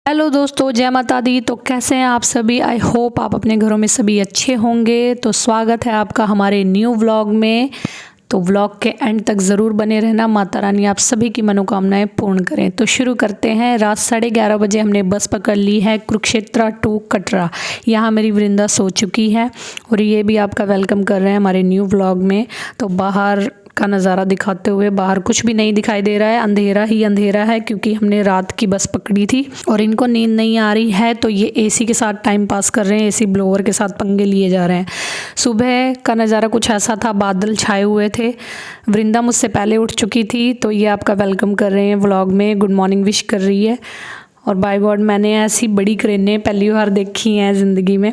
Hello दोस्तों, जय माता दी। तो कैसे हैं आप सभी? आई होप आप अपने घरों में सभी अच्छे होंगे। तो स्वागत है आपका हमारे न्यू व्लॉग में। तो व्लॉग के एंड तक ज़रूर बने रहना। माता रानी आप सभी की मनोकामनाएं पूर्ण करें। तो शुरू करते हैं। रात 11:30 बजे हमने बस पकड़ ली है कुरुक्षेत्र टू कटरा। यहाँ मेरी वृंदा सो चुकी है और ये भी आपका वेलकम कर रहे हैं हमारे न्यू व्लॉग में। तो बाहर का नज़ारा दिखाते हुए, बाहर कुछ भी नहीं दिखाई दे रहा है, अंधेरा ही अंधेरा है क्योंकि हमने रात की बस पकड़ी थी और इनको नींद नहीं आ रही है तो ये एसी के साथ टाइम पास कर रहे हैं, एसी ब्लोअर के साथ पंगे लिए जा रहे हैं। सुबह का नज़ारा कुछ ऐसा था, बादल छाए हुए थे। वृंदा मुझसे पहले उठ चुकी थी तो ये आपका वेलकम कर रहे हैं व्लॉग में, गुड मॉर्निंग विश कर रही है। और बाय गॉड मैंने ऐसी बड़ी क्रेनें पहली बार देखी हैं ज़िंदगी में।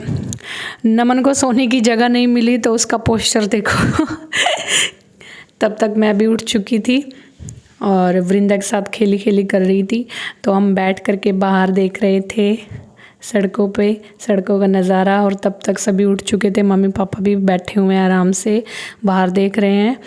नमन को सोने की जगह नहीं मिली तो उसका पोस्टर देखो तब तक मैं भी उठ चुकी थी और वृंदा के साथ खेली खेली कर रही थी। तो हम बैठ कर के बाहर देख रहे थे सड़कों पे, सड़कों का नज़ारा। और तब तक सभी उठ चुके थे, मम्मी पापा भी बैठे हुए हैं आराम से बाहर देख रहे हैं।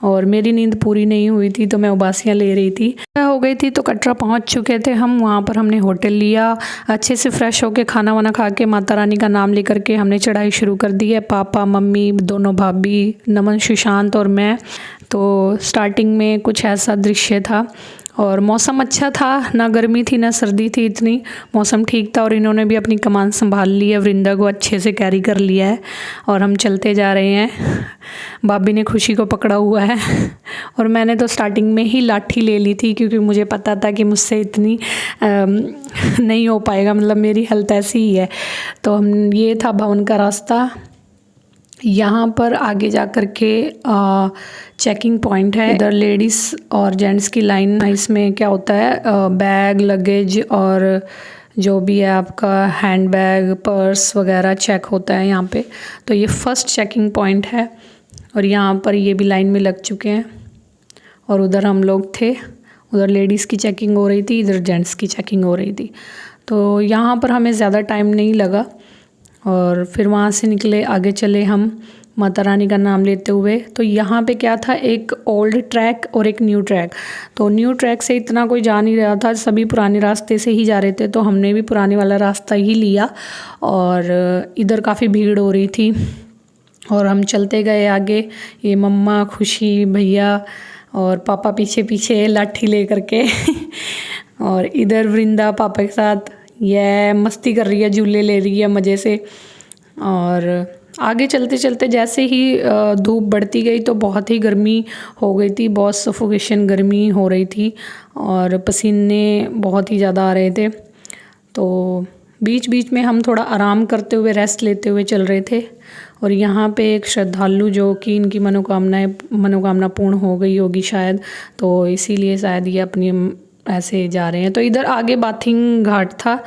और मेरी नींद पूरी नहीं हुई थी तो मैं उबासियाँ ले रही थी। हो गई थी तो कटरा पहुंच चुके थे हम। वहाँ पर हमने होटल लिया, अच्छे से फ्रेश होके खाना वाना खा के माता रानी का नाम लेकर के हमने चढ़ाई शुरू कर दी है। पापा मम्मी दोनों भाभी, नमन सुशांत और मैं। तो स्टार्टिंग में कुछ ऐसा दृश्य था और मौसम अच्छा था, ना गर्मी थी ना सर्दी थी इतनी, मौसम ठीक था। और इन्होंने भी अपनी कमान संभाल ली है, वृंदा को अच्छे से कैरी कर लिया है और हम चलते जा रहे हैं। भाभी ने खुशी को पकड़ा हुआ है और मैंने तो स्टार्टिंग में ही लाठी ले ली थी क्योंकि मुझे पता था कि मुझसे इतनी नहीं हो पाएगा, मतलब मेरी हेल्थ ऐसी ही है। तो हम, ये था भवन का रास्ता। यहाँ पर आगे जा कर के चेकिंग पॉइंट है। इधर लेडीज़ और जेंट्स की लाइन। इसमें क्या होता है, बैग लगेज और जो भी है आपका हैंड बैग पर्स वगैरह चेक होता है यहाँ पे। तो ये फर्स्ट चेकिंग पॉइंट है और यहाँ पर ये भी लाइन में लग चुके हैं। और उधर हम लोग थे, उधर लेडीज़ की चेकिंग हो रही थी, इधर जेंट्स की चेकिंग हो रही थी। तो यहाँ पर हमें ज़्यादा टाइम नहीं लगा और फिर वहाँ से निकले, आगे चले हम माता रानी का नाम लेते हुए। तो यहाँ पे क्या था, एक ओल्ड ट्रैक और एक न्यू ट्रैक। तो न्यू ट्रैक से इतना कोई जा नहीं रहा था, सभी पुराने रास्ते से ही जा रहे थे। तो हमने भी पुराने वाला रास्ता ही लिया और इधर काफ़ी भीड़ हो रही थी और हम चलते गए आगे। ये मम्मा, खुशी, भैया और पापा पीछे पीछे लाठी ले करके और इधर वृंदा पापा के साथ ये मस्ती कर रही है, झूले ले रही है मज़े से। और आगे चलते चलते जैसे ही धूप बढ़ती गई तो बहुत ही गर्मी हो गई थी, बहुत सफोकेशन गर्मी हो रही थी और पसीने बहुत ही ज़्यादा आ रहे थे। तो बीच बीच में हम थोड़ा आराम करते हुए, रेस्ट लेते हुए चल रहे थे। और यहाँ पे एक श्रद्धालु जो कि इनकी मनोकामना पूर्ण हो गई होगी शायद, तो इसीलिए शायद ये अपनी ऐसे जा रहे हैं। तो इधर आगे बाथिंग घाट था,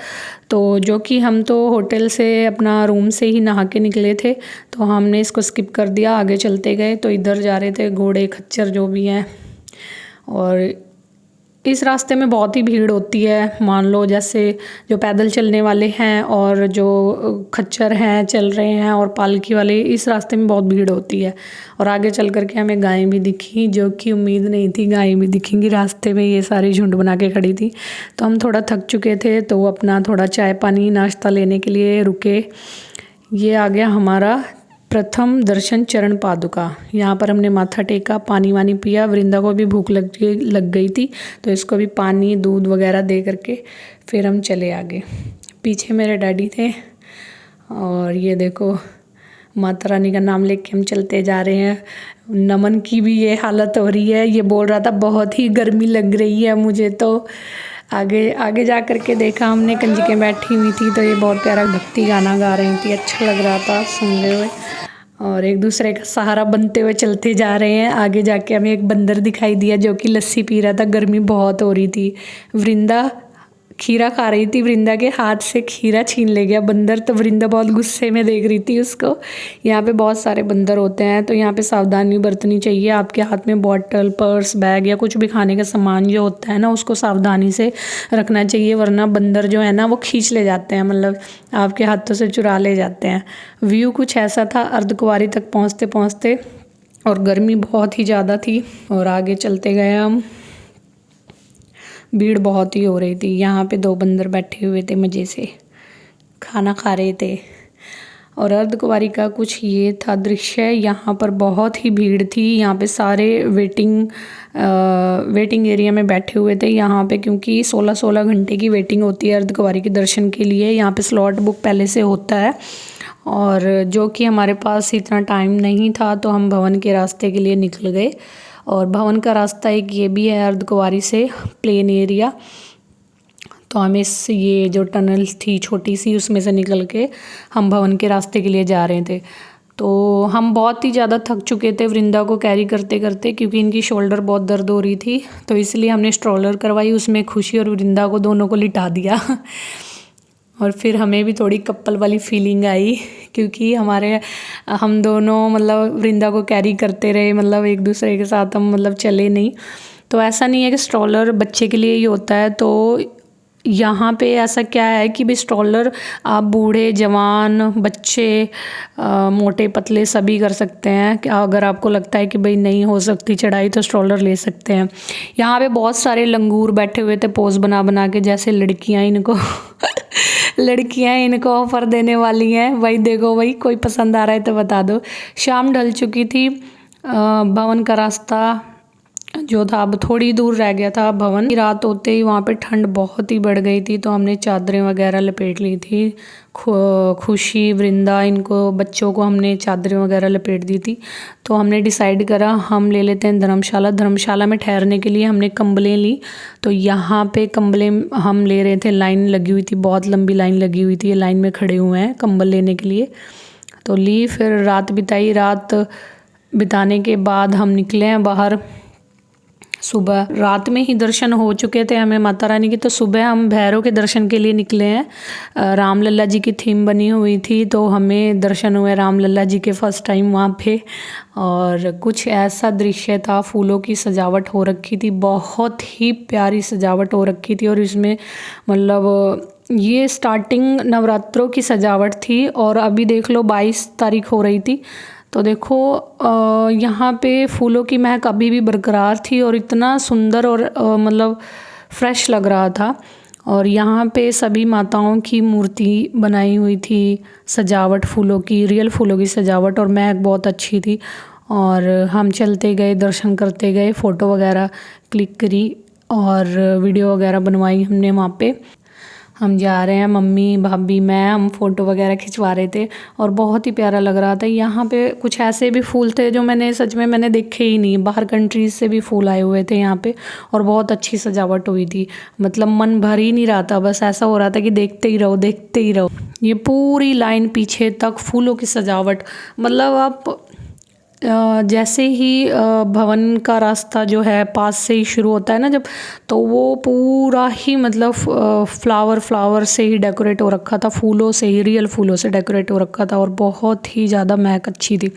तो जो कि हम तो होटल से अपना रूम से ही नहा के निकले थे तो हमने इसको स्किप कर दिया, आगे चलते गए। तो इधर जा रहे थे घोड़े खच्चर जो भी हैं। और इस रास्ते में बहुत ही भीड़ होती है, मान लो जैसे जो पैदल चलने वाले हैं और जो खच्चर हैं चल रहे हैं और पालकी वाले, इस रास्ते में बहुत भीड़ होती है। और आगे चल कर के हमें गायें भी दिखी, जो कि उम्मीद नहीं थी गायें भी दिखेंगी रास्ते में, ये सारी झुंड बना के खड़ी थी। तो हम थोड़ा थक चुके थे तो अपना थोड़ा चाय पानी नाश्ता लेने के लिए रुके। ये आ गया हमारा प्रथम दर्शन चरण पादुका। यहाँ पर हमने माथा टेका, पानी वानी पिया। वृंदा को भी भूख लग गई थी तो इसको भी पानी दूध वगैरह दे करके फिर हम चले आगे। पीछे मेरे डैडी थे और ये देखो माता रानी का नाम लेके हम चलते जा रहे हैं। नमन की भी ये हालत हो रही है, ये बोल रहा था बहुत ही गर्मी लग रही है मुझे। तो आगे आगे जा कर के देखा हमने, कंजकें बैठी हुई थी तो ये बहुत प्यारा भक्ति गाना गा रही थी, अच्छा लग रहा था सुनते हुए। और एक दूसरे का सहारा बनते हुए चलते जा रहे हैं। आगे जाके हमें एक बंदर दिखाई दिया जो कि लस्सी पी रहा था, गर्मी बहुत हो रही थी। वृंदा खीरा खा रही थी, वृंदा के हाथ से खीरा छीन ले गया बंदर, तो वृंदा बहुत गुस्से में देख रही थी उसको। यहाँ पे बहुत सारे बंदर होते हैं तो यहाँ पे सावधानी बरतनी चाहिए। आपके हाथ में बॉटल, पर्स, बैग या कुछ भी खाने का सामान जो होता है ना, उसको सावधानी से रखना चाहिए, वरना बंदर जो है ना वो खींच ले जाते हैं, मतलब आपके हाथों से चुरा ले जाते हैं। व्यू कुछ ऐसा था अर्धकुंवारी तक पहुँचते पहुँचते, और गर्मी बहुत ही ज़्यादा थी। और आगे चलते गए हम। भीड़ बहुत ही हो रही थी। यहाँ पे 2 बंदर बैठे हुए थे, मज़े से खाना खा रहे थे। और अर्धकुंवारी का कुछ ये था दृश्य। यहाँ पर बहुत ही भीड़ थी। यहाँ पे सारे वेटिंग एरिया में बैठे हुए थे यहाँ पे, क्योंकि 16-16 घंटे की वेटिंग होती है अर्धकुंवारी के दर्शन के लिए। यहाँ पे स्लॉट बुक पहले से होता है, और जो कि हमारे पास इतना टाइम नहीं था, तो हम भवन के रास्ते के लिए निकल गए। और भवन का रास्ता एक ये भी है अर्धकुंवारी से, प्लेन एरिया। तो हम ये जो टनल थी छोटी सी, उसमें से निकल के हम भवन के रास्ते के लिए जा रहे थे। तो हम बहुत ही ज़्यादा थक चुके थे वृंदा को कैरी करते करते, क्योंकि इनकी शोल्डर बहुत दर्द हो रही थी। तो इसलिए हमने स्ट्रॉलर करवाई, उसमें खुशी और वृंदा को दोनों को लिटा दिया। और फिर हमें भी थोड़ी कपल वाली फीलिंग आई, क्योंकि हम दोनों मतलब वृंदा को कैरी करते रहे, मतलब एक दूसरे के साथ हम मतलब चले नहीं। तो ऐसा नहीं है कि स्ट्रॉलर बच्चे के लिए ही होता है। तो यहाँ पे ऐसा क्या है कि भाई स्ट्रॉलर आप बूढ़े जवान बच्चे मोटे पतले सभी कर सकते हैं। अगर आपको लगता है कि भाई नहीं हो सकती चढ़ाई, तो स्ट्रॉलर ले सकते हैं। यहाँ पे बहुत सारे लंगूर बैठे हुए थे पोज बना बना के, जैसे लड़कियाँ इनको ऑफर देने वाली हैं। भाई देखो भाई, कोई पसंद आ रहा है तो बता दो। शाम ढल चुकी थी। भवन का रास्ता जो था अब थोड़ी दूर रह गया था भवन। रात होते ही वहाँ पे ठंड बहुत ही बढ़ गई थी, तो हमने चादरें वगैरह लपेट ली थी। खुशी वृंदा इनको बच्चों को हमने चादरें वगैरह लपेट दी थी। तो हमने डिसाइड करा हम ले लेते हैं धर्मशाला में ठहरने के लिए हमने कंबलें ली। तो यहाँ पे कंबलें हम ले रहे थे, लाइन लगी हुई थी, बहुत लंबी लाइन लगी हुई थी। ये लाइन में खड़े हुए हैं कंबल लेने के लिए। तो ली, फिर रात बिताई। रात बिताने के बाद हम निकले हैं बाहर। सुबह रात में ही दर्शन हो चुके थे हमें माता रानी के, तो सुबह हम भैरव के दर्शन के लिए निकले हैं। रामलला जी की थीम बनी हुई थी, तो हमें दर्शन हुए रामलला जी के फर्स्ट टाइम वहाँ पे। और कुछ ऐसा दृश्य था, फूलों की सजावट हो रखी थी, बहुत ही प्यारी सजावट हो रखी थी। और इसमें मतलब ये स्टार्टिंग नवरात्रों की सजावट थी, और अभी देख लो 22 तारीख हो रही थी। तो देखो यहाँ पे फूलों की महक अभी भी बरकरार थी, और इतना सुंदर और मतलब फ्रेश लग रहा था। और यहाँ पे सभी माताओं की मूर्ति बनाई हुई थी, सजावट फूलों की, रियल फूलों की सजावट, और महक बहुत अच्छी थी। और हम चलते गए, दर्शन करते गए, फ़ोटो वगैरह क्लिक करी और वीडियो वगैरह बनवाई हमने वहाँ पे। हम जा रहे हैं, मम्मी भाभी मैं, हम फ़ोटो वगैरह खिंचवा रहे थे, और बहुत ही प्यारा लग रहा था। यहाँ पे कुछ ऐसे भी फूल थे जो मैंने देखे ही नहीं। बाहर कंट्रीज़ से भी फूल आए हुए थे यहाँ पे, और बहुत अच्छी सजावट हुई थी। मतलब मन भर ही नहीं रहा था, बस ऐसा हो रहा था कि देखते ही रहो। ये पूरी लाइन पीछे तक फूलों की सजावट, मतलब आप जैसे ही भवन का रास्ता जो है पास से ही शुरू होता है ना जब, तो वो पूरा ही मतलब फ्लावर से ही डेकोरेट हो रखा था, फूलों से ही, रियल फूलों से डेकोरेट हो रखा था, और बहुत ही ज़्यादा महक अच्छी थी।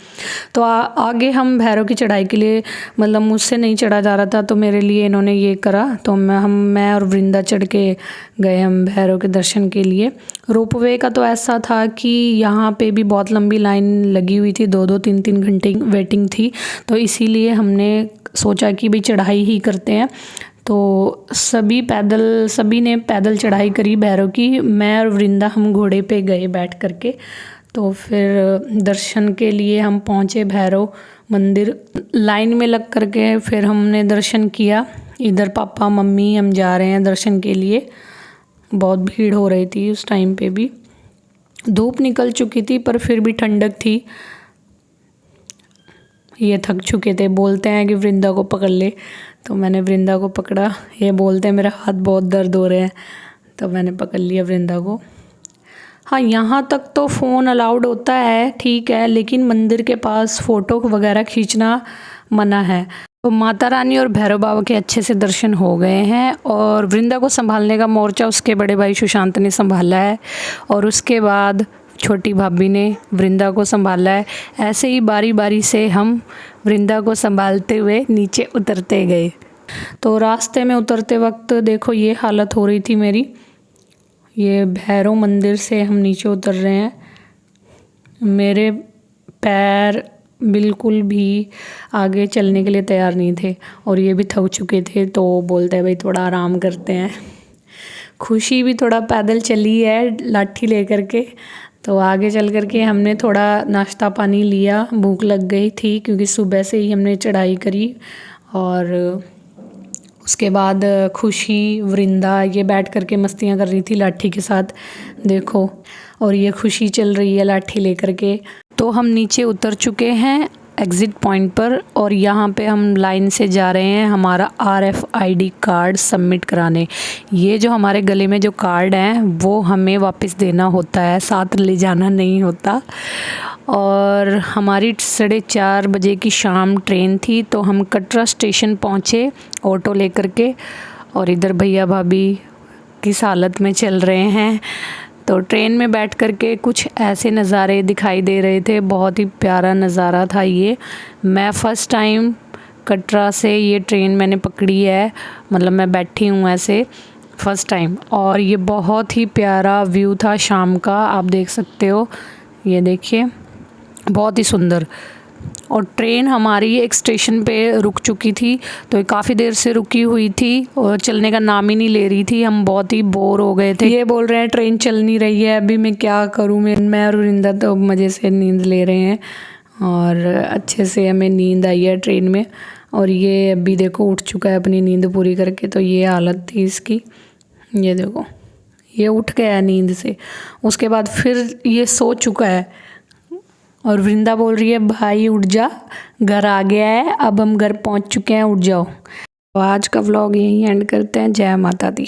तो आगे हम भैरव की चढ़ाई के लिए, मतलब मुझसे नहीं चढ़ा जा रहा था, तो मेरे लिए इन्होंने ये करा। तो मैं और वृंदा चढ़ के गए हम भैरव के दर्शन के लिए। रोपवे का तो ऐसा था कि यहाँ पे भी बहुत लंबी लाइन लगी हुई थी, 2-2 3-3 घंटे वेटिंग थी। तो इसीलिए हमने सोचा कि भाई चढ़ाई ही करते हैं। तो सभी ने पैदल चढ़ाई करी भैरव की। मैं और वृंदा हम घोड़े पे गए बैठ करके। तो फिर दर्शन के लिए हम पहुँचे भैरव मंदिर, लाइन में लग करके फिर हमने दर्शन किया। इधर पापा मम्मी हम जा रहे हैं दर्शन के लिए। बहुत भीड़ हो रही थी उस टाइम पे भी, धूप निकल चुकी थी पर फिर भी ठंडक थी। ये थक चुके थे, बोलते हैं कि वृंदा को पकड़ ले, तो मैंने वृंदा को पकड़ा। ये बोलते हैं मेरा हाथ बहुत दर्द हो रहे हैं, तो मैंने पकड़ लिया वृंदा को। हाँ, यहाँ तक तो फ़ोन अलाउड होता है, ठीक है, लेकिन मंदिर के पास फ़ोटो वगैरह खींचना मना है। तो माता रानी और भैरव बाबा के अच्छे से दर्शन हो गए हैं, और वृंदा को संभालने का मोर्चा उसके बड़े भाई सुशांत ने संभाला है, और उसके बाद छोटी भाभी ने वृंदा को संभाला है। ऐसे ही बारी बारी से हम वृंदा को संभालते हुए नीचे उतरते गए। तो रास्ते में उतरते वक्त देखो ये हालत हो रही थी मेरी। ये भैरव मंदिर से हम नीचे उतर रहे हैं, मेरे पैर बिल्कुल भी आगे चलने के लिए तैयार नहीं थे और ये भी थक चुके थे, तो बोलते हैं भाई थोड़ा आराम करते हैं। खुशी भी थोड़ा पैदल चली है लाठी लेकर के। तो आगे चल कर के हमने थोड़ा नाश्ता पानी लिया, भूख लग गई थी क्योंकि सुबह से ही हमने चढ़ाई करी। और उसके बाद खुशी, वृंदा ये बैठ कर के मस्तियाँ कर रही थी लाठी के साथ, देखो। और ये खुशी चल रही है लाठी लेकर के। तो हम नीचे उतर चुके हैं एग्ज़िट पॉइंट पर और यहाँ पे हम लाइन से जा रहे हैं हमारा RFID कार्ड सबमिट कराने। ये जो हमारे गले में जो कार्ड है वो हमें वापस देना होता है, साथ ले जाना नहीं होता। और हमारी 4:30 बजे की शाम ट्रेन थी, तो हम कटरा स्टेशन पहुँचे ऑटो लेकर के। और इधर भैया भाभी किस हालत में चल रहे हैं। तो ट्रेन में बैठ कर के कुछ ऐसे नज़ारे दिखाई दे रहे थे, बहुत ही प्यारा नज़ारा था ये। मैं फ़र्स्ट टाइम कटरा से ये ट्रेन मैंने पकड़ी है, मतलब मैं बैठी हूँ ऐसे फ़र्स्ट टाइम। और ये बहुत ही प्यारा व्यू था शाम का, आप देख सकते हो, ये देखिए बहुत ही सुंदर। और ट्रेन हमारी एक स्टेशन पे रुक चुकी थी, तो ये काफ़ी देर से रुकी हुई थी और चलने का नाम ही नहीं ले रही थी। हम बहुत ही बोर हो गए थे। ये बोल रहे हैं ट्रेन चल नहीं रही है, अभी मैं क्या करूँ। मैं और वृंदा तो मज़े से नींद ले रहे हैं और अच्छे से हमें नींद आई है ट्रेन में। और ये अभी देखो उठ चुका है अपनी नींद पूरी करके, तो ये हालत थी इसकी, ये देखो ये उठ गया नींद से। उसके बाद फिर ये सो चुका है और वृंदा बोल रही है भाई उठ जा, घर आ गया है, अब हम घर पहुंच चुके हैं, उठ जाओ। तो आज का व्लॉग यहीं एंड करते हैं। जय माता दी।